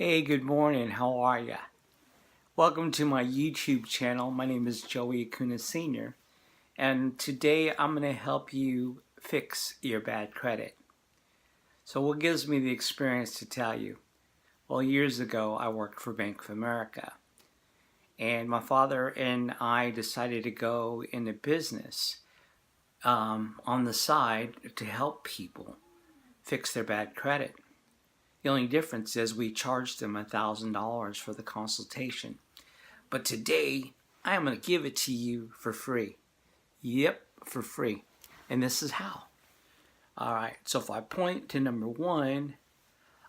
Hey, good morning. How are ya? Welcome to my YouTube channel. My name is Joey Acuna Sr. And today I'm going to help you fix your bad credit. So what gives me the experience to tell you? Well, years ago I worked for Bank of America. And my father and I decided to go into business on the side to help people fix their bad credit. The only difference is we charged them $1,000 for the consultation. But today, I am going to give it to you for free. Yep, for free. And this is how. Alright, so if I point to number 1,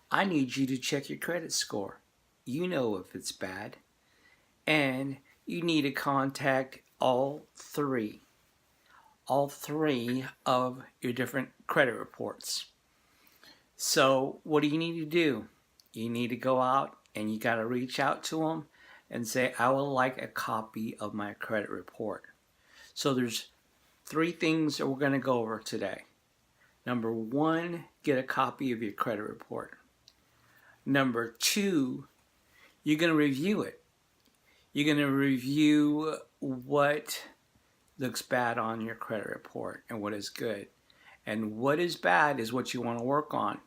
I need you to check your credit score. You know if it's bad. And you need to contact all three of your different credit reports. So what do you need to do? You need to go out and you got to reach out to them and say, I would like a copy of my credit report. So there's 3 things that we're going to go over today. Number 1, get a copy of your credit report. Number 2, you're going to review it. You're going to review what looks bad on your credit report and what is good. And what is bad is what you want to work on.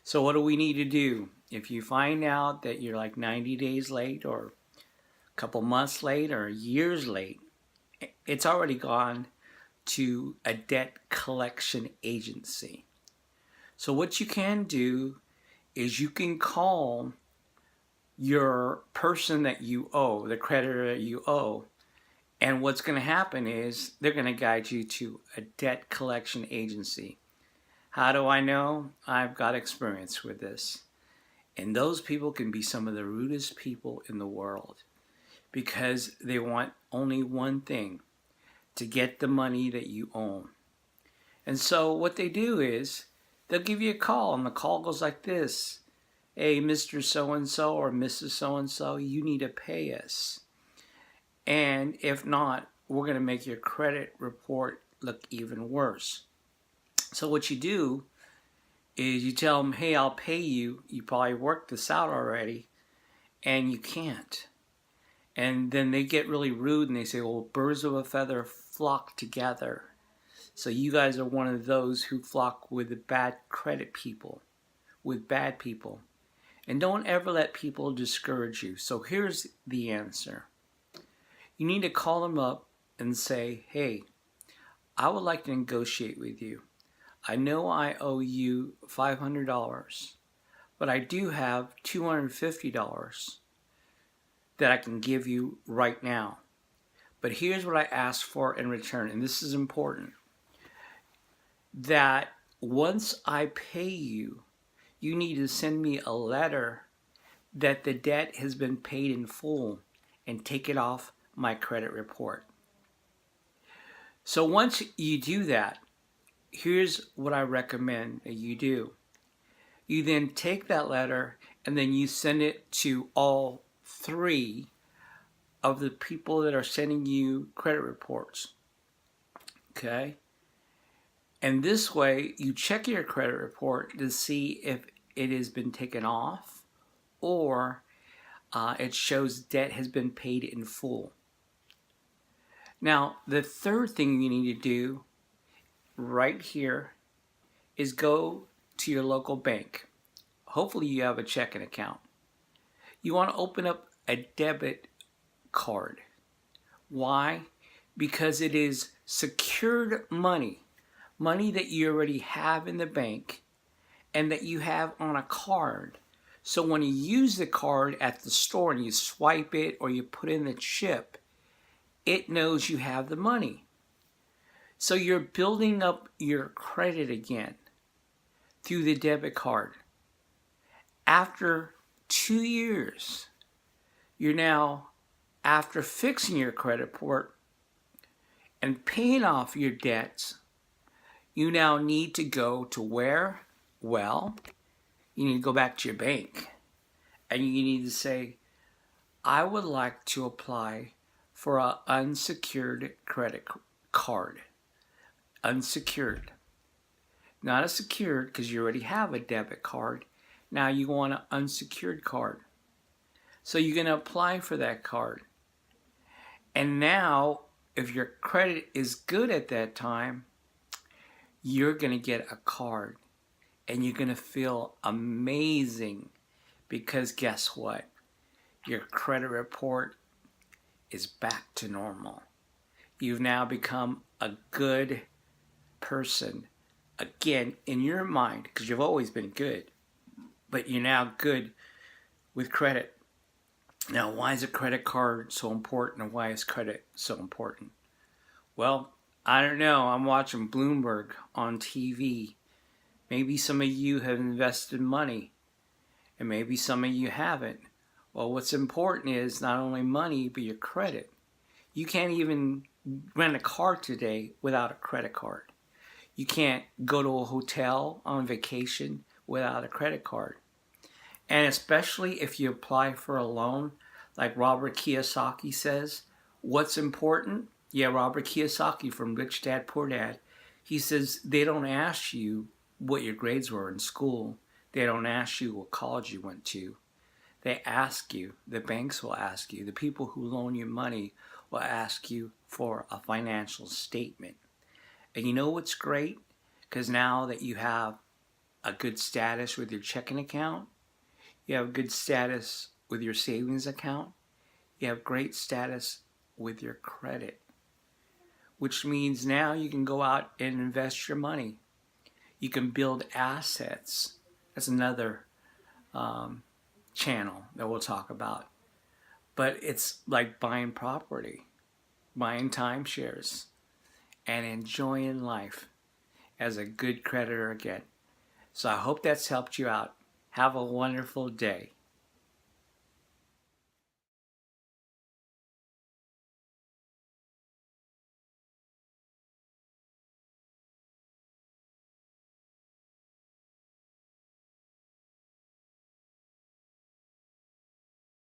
So what do we need to do? If you find out that you're like 90 days late or a couple months late or years late, it's already gone to a debt collection agency. So what you can do is you can call your person that you owe, the creditor that you owe, and what's going to happen is they're going to guide you to a debt collection agency. How do I know? I've got experience with this. And those people can be some of the rudest people in the world because they want only one thing, to get the money that you own. And so what they do is they'll give you a call, and the call goes like this. Hey, Mr. So-and-so or Mrs. So-and-so, you need to pay us. And if not, we're going to make your credit report look even worse. So what you do is you tell them, hey, I'll pay you. You probably worked this out already, and you can't. And then they get really rude and they say, well, birds of a feather flock together. So you guys are one of those who flock with the bad credit people, with bad people. And don't ever let people discourage you. So here's the answer. You need to call them up and say, hey, I would like to negotiate with you. I know I owe you $500, but I do have $250 that I can give you right now. But here's what I ask for in return, and this is important. That once I pay you, you need to send me a letter that the debt has been paid in full and take it off my credit report. So once you do that, here's what I recommend that you do. You then take that letter and then you send it to all 3 of the people that are sending you credit reports. Okay? And this way you check your credit report to see if it has been taken off or it shows debt has been paid in full. Now, the third thing you need to do right here is go to your local bank. Hopefully you have a checking account. You want to open up a debit card. Why? Because it is secured money. Money that you already have in the bank and that you have on a card. So when you use the card at the store and you swipe it or you put in the chip, it knows you have the money. So you're building up your credit again through the debit card. After 2 years, you're now, after fixing your credit report and paying off your debts, you now need to go to where? Well, you need to go back to your bank and you need to say, I would like to apply for an unsecured credit card. Unsecured. Not a secured, because you already have a debit card. Now you want an unsecured card. So you're going to apply for that card. And now, if your credit is good at that time, you're going to get a card. And you're going to feel amazing because guess what? Your credit report is back to normal. You've now become a good person. Again, in your mind, because you've always been good, but you're now good with credit. Now, why is a credit card so important, and why is credit so important? Well, I don't know. I'm watching Bloomberg on TV. Maybe some of you have invested money, and maybe some of you haven't. Well, what's important is not only money, but your credit. You can't even rent a car today without a credit card. You can't go to a hotel on vacation without a credit card. And especially if you apply for a loan, like Robert Kiyosaki says, what's important? Yeah, Robert Kiyosaki from Rich Dad Poor Dad. He says they don't ask you what your grades were in school. They don't ask you what college you went to. They ask you, the banks will ask you, the people who loan you money will ask you for a financial statement. And you know what's great? Because now that you have a good status with your checking account, you have good status with your savings account, you have great status with your credit, which means now you can go out and invest your money. You can build assets. That's another channel that we'll talk about. But it's like buying property, buying timeshares, and enjoying life as a good creditor again. So I hope that's helped you out. Have a wonderful day.